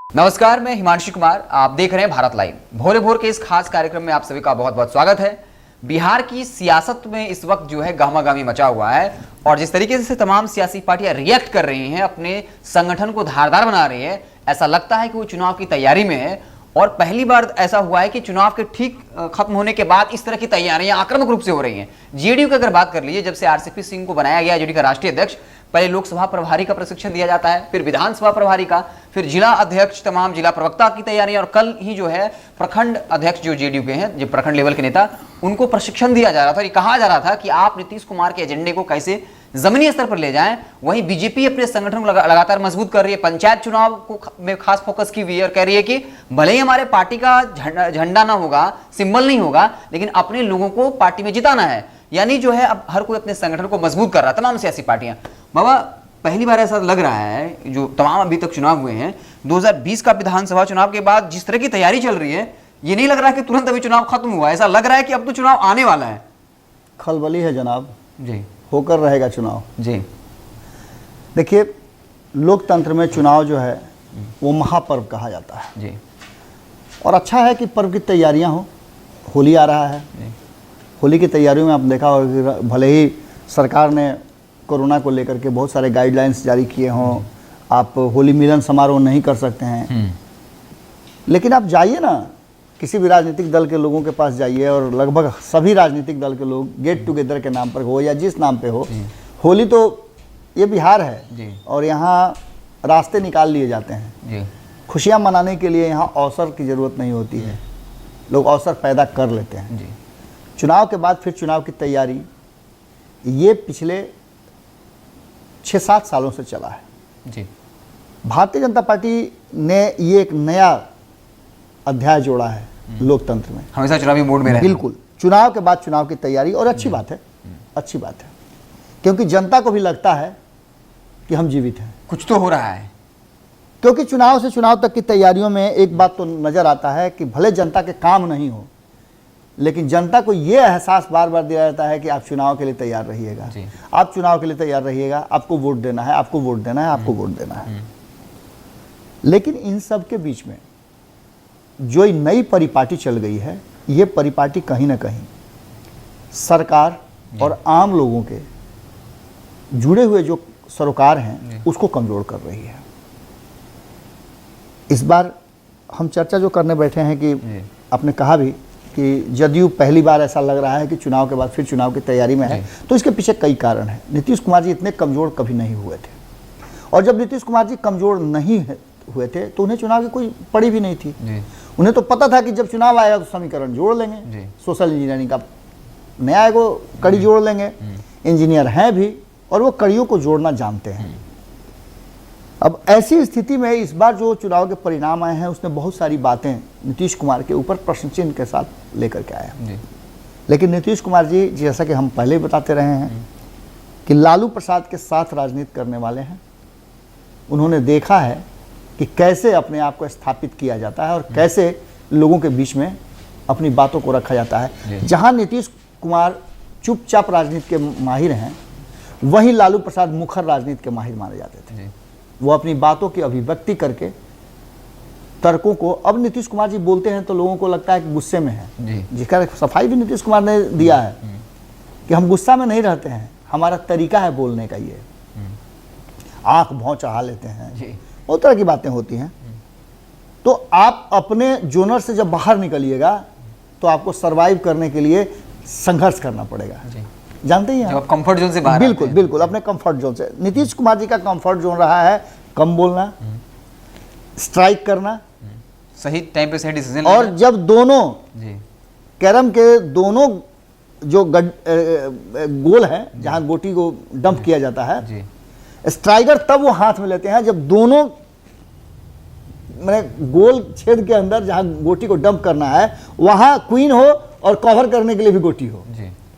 नमस्कार, मैं हिमांशु कुमार। आप देख रहे हैं भारत लाइव। भोरे भोर के इस खास कार्यक्रम में आप सभी का बहुत बहुत स्वागत है। बिहार की सियासत में इस वक्त जो है गहमागहमी मचा हुआ है और जिस तरीके से तमाम सियासी पार्टियां रिएक्ट कर रही हैं, अपने संगठन को धारदार बना रही है, ऐसा लगता है कि वो चुनाव की तैयारी में है। और पहली बार ऐसा हुआ है कि चुनाव के ठीक खत्म होने के बाद इस तरह की तैयारियां आक्रामक रूप से हो रही हैं। जेडीयू की अगर बात कर लीजिए, जब से आरसीपी सिंह को बनाया गया जेडीयू का राष्ट्रीय अध्यक्ष, पहले लोकसभा प्रभारी का प्रशिक्षण दिया जाता है, फिर विधानसभा प्रभारी का, फिर जिला अध्यक्ष, तमाम जिला प्रवक्ता की तैयारियां, और कल ही जो है प्रखंड अध्यक्ष जो जेडीयू के हैं, जो प्रखंड लेवल के नेता, उनको प्रशिक्षण दिया जा रहा था। ये कहा जा रहा था कि आप नीतीश कुमार के एजेंडे को कैसे जमीनी स्तर पर ले जाएं। वहीं बीजेपी अपने संगठन को लगातार मजबूत कर रही है। पंचायत चुनाव को में खास फोकस की हुई है और कह रही है कि भले ही हमारे पार्टी का झंडा ना होगा, सिंबल नहीं होगा, लेकिन अपने लोगों को पार्टी में जिताना है। यानी जो है अब हर कोई अपने संगठन को मजबूत कर रहा है, तमाम सियासी पार्टियां। बाबा, पहली बार ऐसा लग रहा है, जो तमाम अभी तक चुनाव हुए हैं, 2020 का विधानसभा चुनाव के बाद जिस तरह की तैयारी चल रही है, ये नहीं लग रहा है कि तुरंत अभी चुनाव खत्म हुआ है। ऐसा लग रहा है कि अब तो चुनाव आने वाला है। खलबली है जनाब जी, होकर रहेगा चुनाव। जी, देखिए, लोकतंत्र में चुनाव जो है वो महापर्व कहा जाता है जी, और अच्छा है कि पर्व की तैयारियां हो। होली आ रहा है, होली की तैयारियों में आप देखा होगा, भले ही सरकार ने कोरोना को लेकर के बहुत सारे गाइडलाइंस जारी किए हों, आप होली मिलन समारोह नहीं कर सकते हैं, लेकिन आप जाइए ना, किसी भी राजनीतिक दल के लोगों के पास जाइए और लगभग सभी राजनीतिक दल के लोग गेट टुगेदर के नाम पर हो या जिस नाम पे हो, होली तो ये बिहार है और यहाँ रास्ते निकाल लिए जाते हैं। खुशियाँ मनाने के लिए यहाँ अवसर की ज़रूरत नहीं होती है, लोग अवसर पैदा कर लेते हैं। चुनाव के बाद फिर चुनाव की तैयारी, ये पिछले 6-7 सालों से चला है। भारतीय जनता पार्टी ने ये एक नया अध्याय जोड़ा है लोकतंत्र में, हमेशा चुनावी मोड में रहे। बिल्कुल, चुनाव के बाद चुनाव की तैयारी, और अच्छी बात है, अच्छी बात है, क्योंकि जनता को भी लगता है कि हम जीवित हैं, कुछ तो हो रहा है। क्योंकि चुनाव से चुनाव तक की तैयारियों में एक बात तो नजर आता है कि भले जनता के काम नहीं हो, लेकिन जनता को यह एहसास बार बार दिया जाता है कि आप चुनाव के लिए तैयार रहिएगा, आप चुनाव के लिए तैयार रहिएगा, आपको वोट देना है, आपको वोट देना है, आपको वोट देना है। लेकिन इन सब के बीच में जो नई परिपाटी चल गई है, ये परिपाटी कहीं ना कहीं सरकार और आम लोगों के जुड़े हुए जो सरोकार हैं उसको कमजोर कर रही है। इस बार हम चर्चा जो करने बैठे हैं कि आपने कहा भी कि जदयू पहली बार ऐसा लग रहा है कि चुनाव के बाद फिर चुनाव की तैयारी में है, तो इसके पीछे कई कारण हैं। नीतीश कुमार जी इतने कमज़ोर कभी नहीं हुए थे, और जब नीतीश कुमार जी कमज़ोर नहीं हुए थे तो उन्हें चुनाव की कोई पड़ी भी नहीं थी। उन्हें तो पता था कि जब चुनाव आएगा तो समीकरण जोड़ लेंगे, सोशल इंजीनियरिंग का नया एगो कड़ी जोड़ लेंगे। इंजीनियर हैं भी और वो कड़ियों को जोड़ना जानते हैं। अब ऐसी स्थिति में इस बार जो चुनाव के परिणाम आए हैं, उसने बहुत सारी बातें नीतीश कुमार के ऊपर प्रश्न चिन्ह के साथ लेकर के आया। लेकिन नीतीश कुमार जी, जैसा कि हम पहले ही बताते रहे हैं, कि लालू प्रसाद के साथ राजनीति करने वाले हैं। उन्होंने देखा है कि कैसे अपने आप को स्थापित किया जाता है और कैसे लोगों के बीच में अपनी बातों को रखा जाता है। जहां नीतीश कुमार चुपचाप राजनीति के माहिर हैं, वहीं लालू प्रसाद मुखर राजनीति के माहिर माने जाते थे। वो अपनी बातों की अभिव्यक्ति करके तर्कों को, अब नीतीश कुमार जी बोलते हैं तो लोगों को लगता है कि गुस्से में है, जिसका सफाई भी नीतीश कुमार ने दिया है कि हम गुस्सा में नहीं रहते हैं, हमारा तरीका है बोलने का। ये आंख भौं चढ़ा लेते हैं, बहुत तरह की बातें होती हैं। तो आप अपने जोनर से जब बाहर निकलिएगा तो आपको सरवाइव करने के लिए संघर्ष करना पड़ेगा। जानते ही हैं, कंफर्ट जोन से बाहर। बिल्कुल बिल्कुल, अपने कंफर्ट जोन से। नीतीश कुमार जी का कंफर्ट जोन रहा है कम बोलना, स्ट्राइक करना, सही टाइम पे सही डिसीजन, और जब दोनों कैरम के दोनों जो गोल है जहां गोटी को डंप किया जाता है, स्ट्राइकर तब वो हाथ में लेते हैं जब दोनों मैंने गोल छेद के अंदर जहां गोटी को डंप करना है वहां क्वीन हो और कवर करने के लिए भी गोटी हो।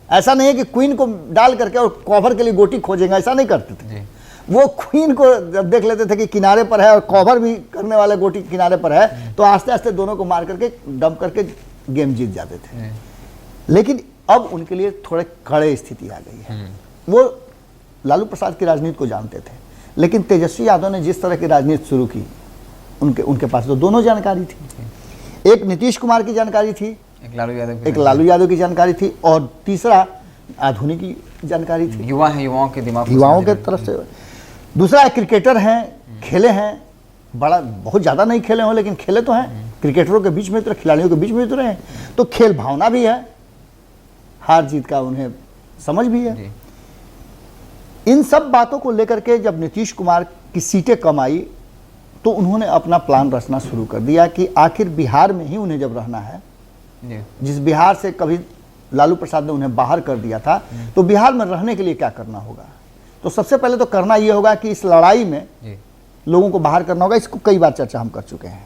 ऐसा नहीं है कि क्वीन को डाल करके और कवर के लिए गोटी खोजेंगे, ऐसा नहीं करते थे। वो क्वीन को जब देख लेते थे कि किनारे पर है और कवर भी करने वाला गोटी किनारे पर है, तो आस्ते आस्ते दोनों को मार करके डंप करके गेम जीत जाते थे। लेकिन अब उनके लिए थोड़े कड़े स्थिति आ गई है। वो लालू प्रसाद की राजनीति को जानते थे, लेकिन तेजस्वी यादव ने जिस तरह की राजनीति शुरू की उनके उनके पास तो दोनों जानकारी थी। एक नीतीश कुमार की जानकारी थी, एक लालू यादव की जानकारी थी, और तीसरा आधुनिक की जानकारी थी, युवा है, युवाओं के दिमाग युवाओं के तरफ से। दूसरा क्रिकेटर हैं, खेले हैं, बड़ा बहुत ज़्यादा नहीं खेले हों लेकिन खेले तो हैं, क्रिकेटरों के बीच में तो, खिलाड़ियों के बीच में तो रहे, तो खेल भावना भी है, हार जीत का उन्हें समझ भी है। इन सब बातों को लेकर के जब नीतीश कुमार की सीटें कम आई तो उन्होंने अपना प्लान रचना शुरू कर दिया कि आखिर बिहार में ही उन्हें जब रहना है, जिस बिहार से कभी लालू प्रसाद ने उन्हें बाहर कर दिया था, तो बिहार में रहने के लिए क्या करना होगा। तो सबसे पहले तो करना यह होगा कि इस लड़ाई में लोगों को बाहर करना होगा। इसको कई बार चर्चा हम कर चुके हैं,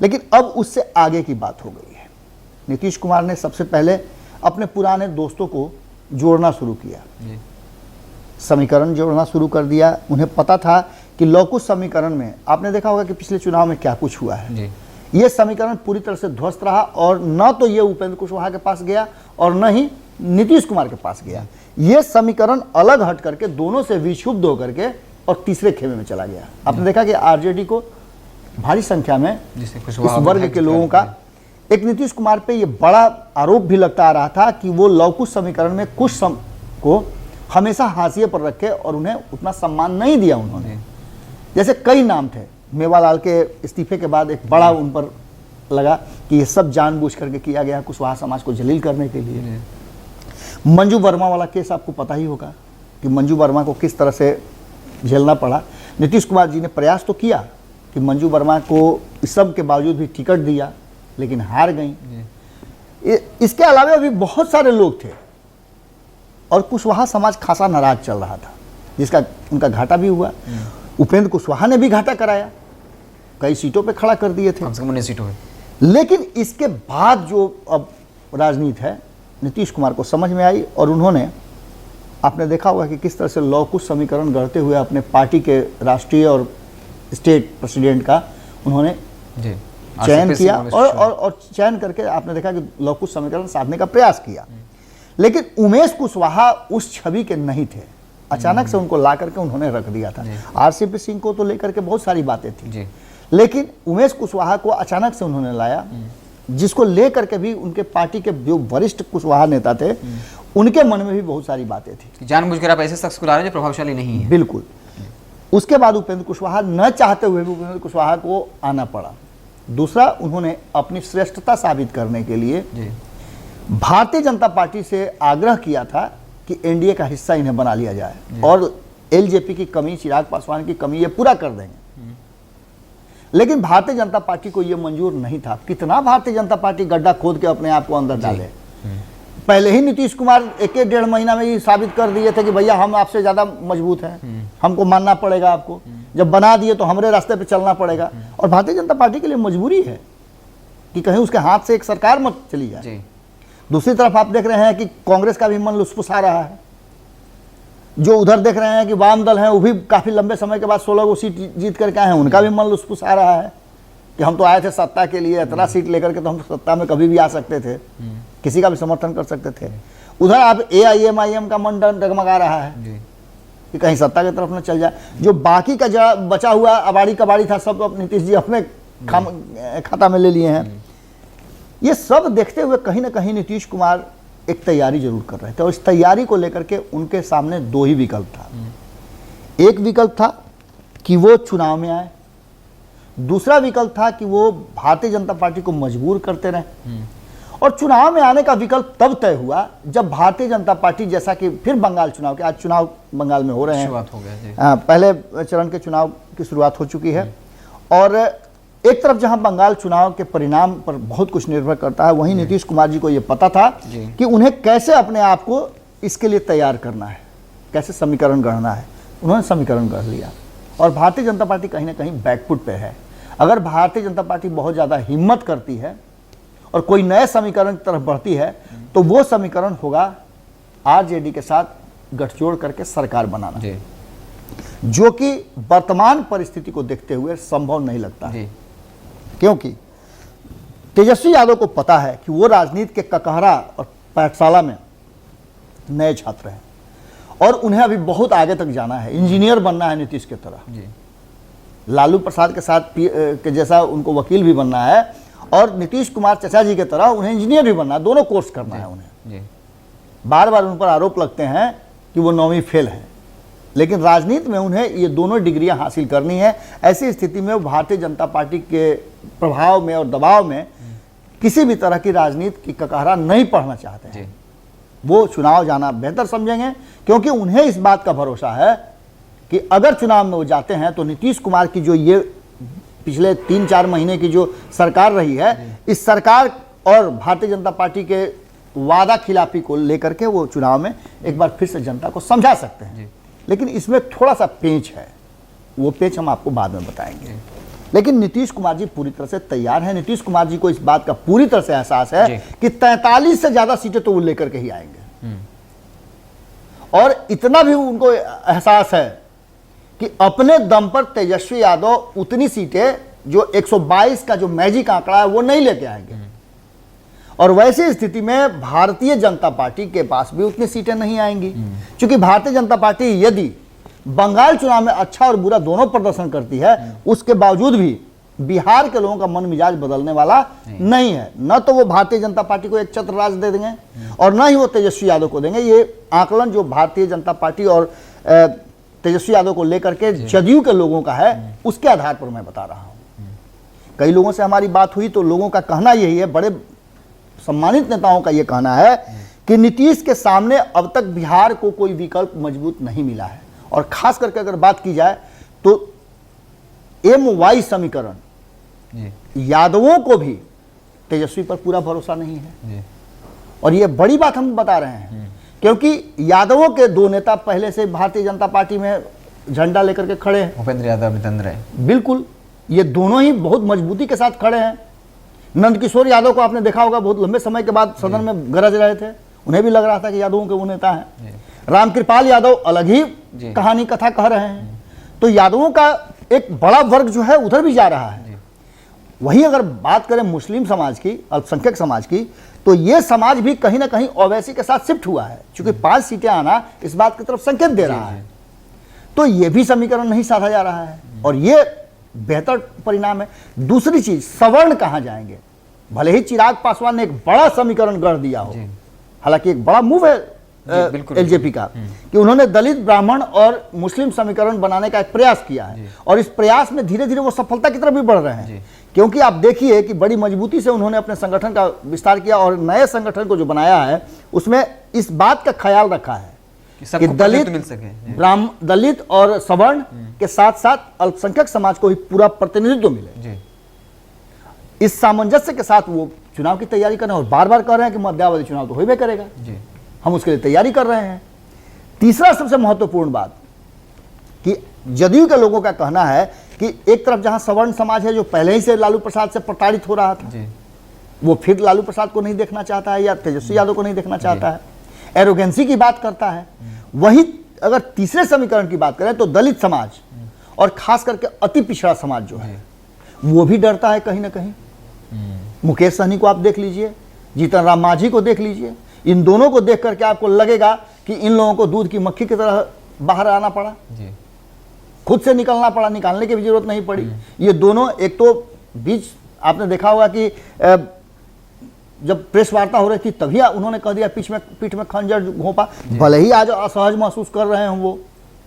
लेकिन अब उससे आगे की बात हो गई है। नीतीश कुमार ने सबसे पहले अपने पुराने दोस्तों को जोड़ना शुरू किया, समीकरण जोड़ना शुरू कर दिया। उन्हें पता था कि लौकुश समीकरण में, आपने देखा होगा कि पिछले चुनाव में क्या कुछ हुआ है, ये समीकरण पूरी तरह से ध्वस्त रहा, और न तो ये उपेंद्र कुशवाहा के पास गया और न ही नीतीश कुमार के पास गया। ये समीकरण अलग हट करके दोनों से विक्षुब्ध होकर के और तीसरे खेमे में चला गया। आपने देखा कि आरजेडी को भारी संख्या में इस वर्ग के लोगों का, एक नीतीश कुमार पे ये बड़ा आरोप भी लगता आ रहा था कि वो लौकुश समीकरण में कुछ को हमेशा हाशिए पर रखे और उन्हें उतना सम्मान नहीं दिया उन्होंने। जैसे कई नाम थे, मेवालाल के इस्तीफे के बाद एक बड़ा उन पर लगा कि ये सब जानबूझ करके किया गया कुशवाहा समाज को जलील करने के लिए। मंजू वर्मा वाला केस आपको पता ही होगा कि मंजू वर्मा को किस तरह से झेलना पड़ा। नीतीश कुमार जी ने प्रयास तो किया कि मंजू वर्मा को इस सब के बावजूद भी टिकट दिया, लेकिन हार गई। इसके अलावा भी बहुत सारे लोग थे और कुशवाहा समाज खासा नाराज चल रहा था, जिसका उनका घाटा भी हुआ। उपेंद्र कुशवाहा ने भी घाटा कराया, कई सीटों पे खड़ा कर दिए थे, कम से कम 19 सीटों पे। लेकिन इसके बाद जो अब राजनीति है नीतीश कुमार को समझ में आई, और उन्होंने, आपने देखा होगा कि किस तरह से लौकुश समीकरण गढ़ते हुए अपने पार्टी के राष्ट्रीय और स्टेट प्रेसिडेंट का उन्होंने चयन किया, और चयन करके आपने देखा कि लौकुश समीकरण साधने का प्रयास किया। लेकिन उमेश कुशवाहा उस छवि के नहीं थे, अचानक से उनको ला करके उन्होंने रख दिया था। आरसीपी सिंह को तो लेकर के बहुत सारी बातें थी, लेकिन उमेश कुशवाहा को अचानक से उन्होंने लाया, जिसको लेकर के भी उनके पार्टी के जो वरिष्ठ कुशवाहा नेता थे उनके मन में भी बहुत सारी बातें थी। जानबूझकर आप ऐसे शख्स को ला रहे हैं जो प्रभावशाली नहीं है। बिल्कुल। उसके बाद उपेंद्र कुशवाहा न चाहते हुए भी उपेंद्र कुशवाहा को आना पड़ा। दूसरा, उन्होंने अपनी श्रेष्ठता साबित करने के लिए भारतीय जनता पार्टी से आग्रह किया था कि एनडीए का हिस्सा इन्हें बना लिया जाए और एलजेपी की कमी, चिराग पासवान की कमी ये पूरा कर देंगे। लेकिन भारतीय जनता पार्टी को ये मंजूर नहीं था। कितना भारतीय जनता पार्टी गड्ढा खोद के अपने आप को अंदर डाले। पहले ही नीतीश कुमार 1-1.5 महीना में ही साबित कर दिए थे कि भैया हम आपसे ज्यादा मजबूत हैं, हमको मानना पड़ेगा आपको, जब बना दिए तो हमारे रास्ते पे चलना पड़ेगा। और भारतीय जनता पार्टी के लिए मजबूरी है कि कहीं उसके हाथ से एक सरकार मत चली जाए। दूसरी तरफ आप देख रहे हैं कि कांग्रेस का भी मन लुसफुसा रहा है। जो उधर देख रहे हैं कि वाम दल हैं, वो भी काफी लंबे समय के बाद 16 सीट जीत करके आए हैं, उनका भी मन लुसफुसा रहा है कि हम तो आए थे सत्ता के लिए, इतना सीट लेकर के तो हम सत्ता में कभी भी आ सकते थे, किसी का भी समर्थन कर सकते थे। उधर आप AIM का मन डगमगा रहा है कि कहीं सत्ता की तरफ न चल जाए। जो बाकी का बचा हुआ अबाड़ी कबाड़ी था, सब नीतीश जी अपने खाता में ले लिए हैं। ये सब देखते हुए कहीं ना कहीं नीतीश कुमार एक तैयारी जरूर कर रहे थे, और इस तैयारी को लेकर के उनके सामने दो ही विकल्प था। एक विकल्प था कि वो चुनाव में आए, दूसरा विकल्प था कि वो भारतीय जनता पार्टी को मजबूर करते रहे। और चुनाव में आने का विकल्प तब तय हुआ जब भारतीय जनता पार्टी, जैसा कि फिर बंगाल चुनाव के, आज चुनाव बंगाल में हो रहे हैं, शुरुआत हो गया जी। पहले चरण के चुनाव की शुरुआत हो चुकी है, और एक तरफ जहां बंगाल चुनाव के परिणाम पर बहुत कुछ निर्भर करता है, वहीं नीतीश कुमार जी को यह पता था कि उन्हें कैसे अपने आप को इसके लिए तैयार करना है, कैसे समीकरण गढ़ना है। उन्होंने समीकरण गढ़ लिया, और भारतीय जनता पार्टी कहीं ना कहीं बैकफुट पे है। अगर भारतीय जनता पार्टी बहुत ज़्यादा हिम्मत करती है और कोई नए समीकरण की तरफ बढ़ती है, तो वो समीकरण होगा आरजेडी के साथ गठजोड़ करके सरकार बनाना, जो कि वर्तमान परिस्थिति को देखते हुए संभव नहीं लगता है। क्योंकि तेजस्वी यादव को पता है कि वो राजनीति के ककहरा और पाठशाला में नए छात्र हैं, और उन्हें अभी बहुत आगे तक जाना है, इंजीनियर बनना है नीतीश की तरह। लालू प्रसाद के साथ के जैसा उनको वकील भी बनना है और नीतीश कुमार चचा जी की तरह उन्हें इंजीनियर भी बनना है, दोनों कोर्स करना है उन्हें। बार बार उन पर आरोप लगते हैं कि वो 9वीं फेल हैं, लेकिन राजनीति में उन्हें ये दोनों डिग्रियां हासिल करनी है। ऐसी स्थिति में वो भारतीय जनता पार्टी के प्रभाव में और दबाव में किसी भी तरह की राजनीति की ककहरा नहीं पढ़ना चाहते हैं। वो चुनाव जाना बेहतर समझेंगे क्योंकि उन्हें इस बात का भरोसा है कि अगर चुनाव में वो जाते हैं तो नीतीश कुमार की जो ये पिछले 3-4 महीने की जो सरकार रही है, इस सरकार और भारतीय जनता पार्टी के वादा खिलाफी को लेकर के वो चुनाव में एक बार फिर से जनता को समझा सकते हैं। लेकिन इसमें थोड़ा सा पेंच है, वो पेंच हम आपको बाद में बताएंगे। लेकिन नीतीश कुमार जी पूरी तरह से तैयार हैं। नीतीश कुमार जी को इस बात का पूरी तरह से एहसास है कि 43 से ज्यादा सीटें तो वो लेकर के ही आएंगे। और इतना भी उनको एहसास है कि अपने दम पर तेजस्वी यादव उतनी सीटें जो 122 का जो मैजिक आंकड़ा है वो नहीं लेके आएंगे। और वैसी स्थिति में भारतीय जनता पार्टी के पास भी उतनी सीटें नहीं आएंगी, क्योंकि भारतीय जनता पार्टी यदि बंगाल चुनाव में अच्छा और बुरा दोनों प्रदर्शन करती है, उसके बावजूद भी बिहार के लोगों का मन मिजाज बदलने वाला नहीं है। न तो वो भारतीय जनता पार्टी को एक छत्र राज दे देंगे और न ही वो तेजस्वी यादव को देंगे। ये आकलन जो भारतीय जनता पार्टी और तेजस्वी यादव को लेकर के जदयू के लोगों का है, उसके आधार पर मैं बता रहा हूं। कई लोगों से हमारी बात हुई तो लोगों का कहना यही है, बड़े सम्मानित नेताओं का यह कहना है कि नीतीश के सामने अब तक बिहार को कोई विकल्प मजबूत नहीं मिला है। और खास करके अगर बात की जाए तो MY समीकरण, यादवों को भी तेजस्वी पर पूरा भरोसा नहीं है। और यह बड़ी बात हम बता रहे हैं क्योंकि यादवों के 2 नेता पहले से भारतीय जनता पार्टी में झंडा लेकर के खड़े हैं। भूपेंद्र यादव, नितेंद्र राय, बिल्कुल, ये दोनों ही बहुत मजबूती के साथ खड़े हैं। नंदकिशोर यादव को आपने देखा होगा, बहुत लंबे समय के बाद सदन में गरज रहे थे, उन्हें भी लग रहा था कि यादवों के वो नेता हैं। रामकृपाल यादव अलग ही कहानी कथा कह रहे हैं। तो यादवों का एक बड़ा वर्ग जो है उधर भी जा रहा है। वहीं अगर बात करें मुस्लिम समाज की, अल्पसंख्यक समाज की, तो ये समाज भी कहीं ना कहीं ओवैसी के साथ शिफ्ट हुआ है, क्योंकि 5 सीटें आना इस बात की तरफ संकेत दे रहा है। तो ये भी समीकरण नहीं साधा जा रहा है और ये बेहतर परिणाम है। दूसरी चीज, सवर्ण कहां जाएंगे? भले ही चिराग पासवान ने एक बड़ा समीकरण गढ़ दिया हो, हालांकि एक बड़ा मूव है एलजेपी का कि उन्होंने दलित, ब्राह्मण और मुस्लिम समीकरण बनाने का एक प्रयास किया है और इस प्रयास में धीरे धीरे वो सफलता की तरफ भी बढ़ रहे हैं। क्योंकि आप देखिए कि बड़ी मजबूती से उन्होंने अपने संगठन का विस्तार किया और नए संगठन को जो बनाया है उसमें इस बात का ख्याल रखा है कि दलित और सवर्ण के साथ साथ अल्पसंख्यक समाज को ही पूरा प्रतिनिधित्व मिले। इस सामंजस्य के साथ वो चुनाव की तैयारी कर रहे हैं और बार बार कह रहे हैं कि मध्यावधि चुनाव तो हो ही करेगा, हम उसके लिए तैयारी कर रहे हैं। तीसरा सबसे महत्वपूर्ण बात कि जदयू के लोगों का कहना है कि एक तरफ जहां सवर्ण समाज है जो पहले ही से लालू प्रसाद से प्रताड़ित हो रहा था, वो फिर लालू प्रसाद को नहीं देखना चाहता है या तेजस्वी यादव को नहीं देखना चाहता है, एरोगेंसी की बात करता है। वहीं अगर तीसरे समीकरण की बात करें तो दलित समाज और खास करके अति पिछड़ा समाज जो है वो भी डरता है कहीं ना कहीं। मुकेश सहनी को आप देख लीजिए, जीतन राम मांझी को देख लीजिए, इन दोनों को देख करके आपको लगेगा कि इन लोगों को दूध की मक्खी की तरह बाहर आना पड़ा, खुद से निकलना पड़ा, निकालने की भी जरूरत नहीं पड़ी। ये दोनों एक तो बीच आपने देखा होगा कि जब प्रेस वार्ता हो रही थी तभी उन्होंने कह दिया पीठ में खंजर घोंपा। भले ही आज असहज महसूस कर रहे हैं वो,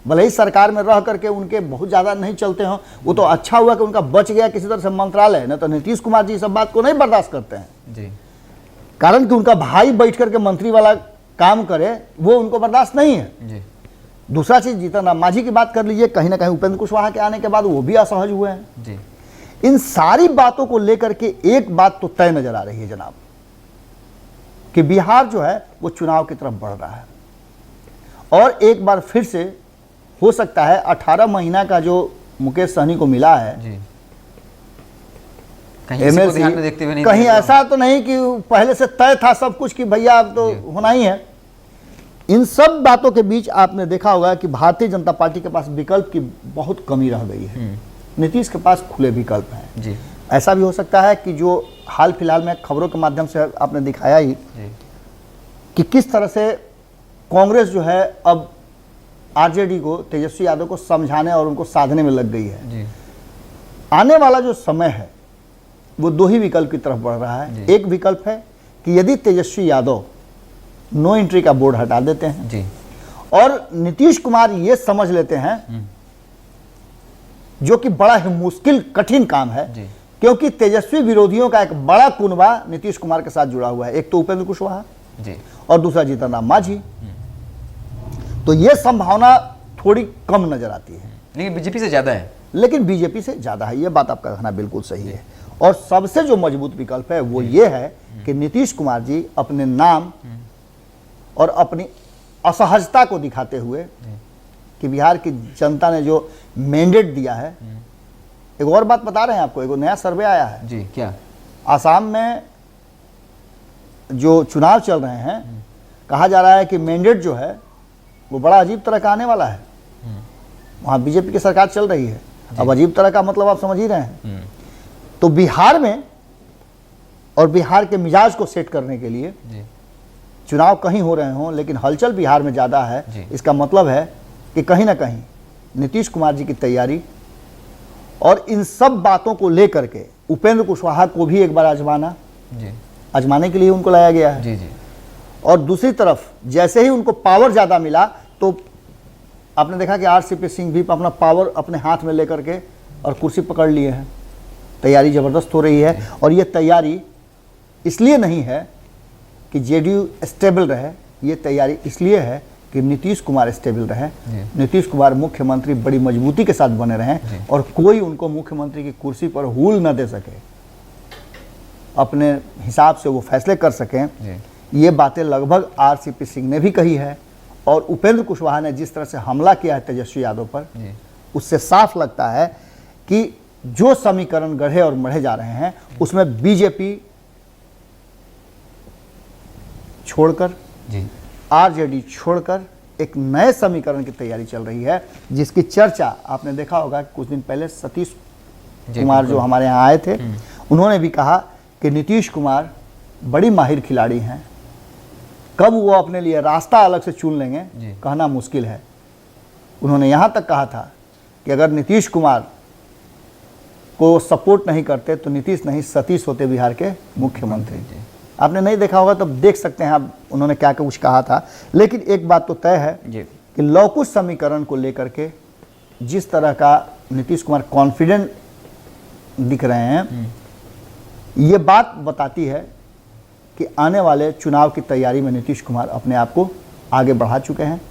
भले ही सरकार में रह करके उनके बहुत ज़्यादा नहीं चलते हों, वो तो अच्छा हुआ कि उनका बच गया किसी तरह से मंत्रालय, न तो नीतीश कुमार जी सब बात को नहीं बर्दाश्त करते हैं। कारण कि उनका भाई बैठ करके मंत्री वाला काम करे वो उनको बर्दाश्त नहीं है। दूसरा चीज, जीतन राम मांझी की बात कर लीजिए, कहीं ना कहीं उपेंद्र कुशवाहा के आने के बाद वो भी असहज हुए हैं। इन सारी बातों को लेकर के एक बात तो तय नजर आ रही है जनाब कि बिहार जो है वो चुनाव की तरफ बढ़ रहा है और एक बार फिर से हो सकता है 18 महीना का जो मुकेश सहनी को मिला है MLC, कहीं ऐसा तो नहीं कि पहले से तय था सब कुछ कि भैया अब तो होना ही है। इन सब बातों के बीच आपने देखा होगा कि भारतीय जनता पार्टी के पास विकल्प की बहुत कमी रह गई है। नीतीश के पास खुले विकल्प हैं। ऐसा भी हो सकता है कि जो हाल फिलहाल में खबरों के माध्यम से आपने दिखाया ही कि किस तरह से कांग्रेस जो है अब आरजेडी को, तेजस्वी यादव को समझाने और उनको साधने में लग गई है। आने वाला जो समय है वो दो ही विकल्प की तरफ बढ़ रहा है। एक विकल्प है कि यदि तेजस्वी यादव नो एंट्री का बोर्ड हटा देते हैं जी, और नीतीश कुमार ये समझ लेते हैं, जो कि बड़ा ही मुश्किल कठिन काम है, जी, क्योंकि तेजस्वी विरोधियों का एक बड़ा कुनबा नीतीश कुमार के साथ जुड़ा हुआ है। एक तो उपेंद्र कुशवाहा जी, और दूसरा जीतन राम मांझी। तो ये संभावना थोड़ी कम नजर आती है, लेकिन बीजेपी से ज्यादा है। लेकिन बीजेपी से ज्यादा है, ये बात आपका कहना बिल्कुल सही है। और सबसे जो मजबूत विकल्प है वो ये है कि नीतीश कुमार जी अपने नाम और अपनी असहजता को दिखाते हुए कि बिहार की जनता ने जो मैंडेट दिया है। एक और बात बता रहे हैं आपको, एक नया सर्वे आया है जी, क्या? आसाम में जो चुनाव चल रहे हैं, कहा जा रहा है कि मैंडेट जो है वो बड़ा अजीब तरह का आने वाला है। वहाँ बीजेपी की सरकार चल रही है। अब अजीब तरह का मतलब आप समझ ही रहे हैं। तो बिहार में और बिहार के मिजाज को सेट करने के लिए चुनाव कहीं हो रहे हों, लेकिन हलचल बिहार में ज़्यादा है। इसका मतलब है कि कहीं ना कहीं नीतीश कुमार जी की तैयारी और इन सब बातों को लेकर के उपेंद्र कुशवाहा को भी एक बार आजमाने के लिए उनको लाया गया है। जी, जी, और दूसरी तरफ जैसे ही उनको पावर ज़्यादा मिला तो आपने देखा कि आरसीपी सिंह भी अपना पावर अपने हाथ में लेकर के और कुर्सी पकड़ लिए हैं। तैयारी ज़बरदस्त हो रही है, और ये तैयारी इसलिए नहीं है कि जेडीयू स्टेबल रहे, ये तैयारी इसलिए है कि नीतीश कुमार स्टेबल रहे, नीतीश कुमार मुख्यमंत्री बड़ी मजबूती के साथ बने रहें और कोई उनको मुख्यमंत्री की कुर्सी पर हूल न दे सके, अपने हिसाब से वो फैसले कर सकें। ये बातें लगभग आरसीपी सिंह ने भी कही है, और उपेंद्र कुशवाहा ने जिस तरह से हमला किया है तेजस्वी यादव पर, उससे साफ लगता है कि जो समीकरण गढ़े और मढ़े जा रहे हैं उसमें बीजेपी छोड़कर, आरजेडी छोड़कर एक नए समीकरण की तैयारी चल रही है, जिसकी चर्चा आपने देखा होगा कि कुछ दिन पहले सतीश कुमार जो हमारे यहाँ आए थे, उन्होंने भी कहा कि नीतीश कुमार बड़ी माहिर खिलाड़ी हैं, कब वो अपने लिए रास्ता अलग से चुन लेंगे कहना मुश्किल है। उन्होंने यहाँ तक कहा था कि अगर नीतीश कुमार को सपोर्ट नहीं करते तो नीतीश नहीं सतीश होते बिहार के मुख्यमंत्री। आपने नहीं देखा होगा तो देख सकते हैं आप, उन्होंने क्या कुछ कहा था। लेकिन एक बात तो तय है कि लौकुश समीकरण को लेकर के जिस तरह का नीतीश कुमार कॉन्फिडेंट दिख रहे हैं, ये बात बताती है कि आने वाले चुनाव की तैयारी में नीतीश कुमार अपने आप को आगे बढ़ा चुके हैं,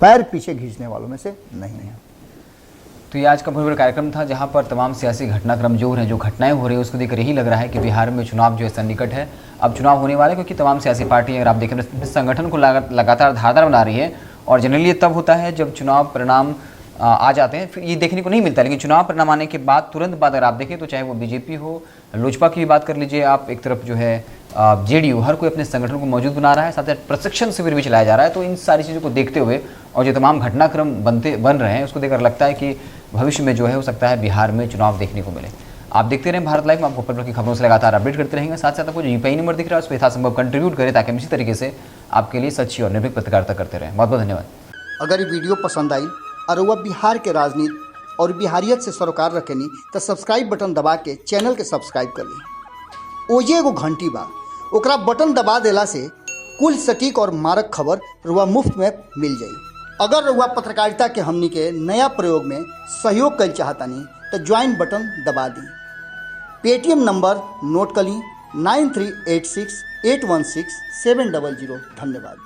पैर पीछे खींचने वालों में से नहीं है। तो ये आज का भव्य कार्यक्रम था, जहां पर तमाम सियासी घटनाक्रम जो हो रहे हैं, जो घटनाएं हो रही है, उसको देखकर यही लग रहा है कि बिहार में चुनाव जो है सन्निकट है। अब चुनाव होने वाले, क्योंकि तमाम सियासी पार्टियां, अगर आप देखें, संगठन को लगातार धारदार बना रही है। और जनरली ये तब होता है जब चुनाव परिणाम आ जाते हैं, फिर ये देखने को नहीं मिलता। लेकिन चुनाव परिणाम आने के बाद तुरंत बाद अगर आप देखें तो चाहे वो बीजेपी हो, लोजपा की भी बात कर लीजिए आप, एक तरफ जो है जेडीयू, हर कोई अपने संगठन को मौजूद बना रहा है, साथ ही प्रशिक्षण शिविर भी चलाया जा रहा है। तो इन सारी चीज़ों को देखते हुए और जो तमाम घटनाक्रम बन रहे हैं, उसको देखकर लगता है कि भविष्य में जो है हो सकता है बिहार में चुनाव देखने को मिले। आप देखते रहें भारत लाइव, आपको पल की खबरों से लगातार अपडेट करते रहेंगे। साथ साथ आपको जो यूपीआई नंबर दिख रहा है उस पर यथासंभव कंट्रीब्यूट करें, ताकि हम इसी तरीके से आपके लिए सच्ची और निर्भीक पत्रकारिता करते रहें। बहुत बहुत धन्यवाद। अगर ये वीडियो पसंद आई और वह बिहार के राजनीति और बिहारियत से सरोकार रखेनी तो सब्सक्राइब बटन दबा के चैनल के सब्सक्राइब कर ली। ओजे एगो घंटी बा, ओकरा बटन दबा देला से कुल सटीक और मारक खबर रुआ मुफ्त में मिल जाई। अगर रुआ पत्रकारिता के हमनी के नया प्रयोग में सहयोग कर चाहतानी तो ज्वाइन बटन दबा दी। पेटीएम नंबर नोट कर ली 9386816700। धन्यवाद।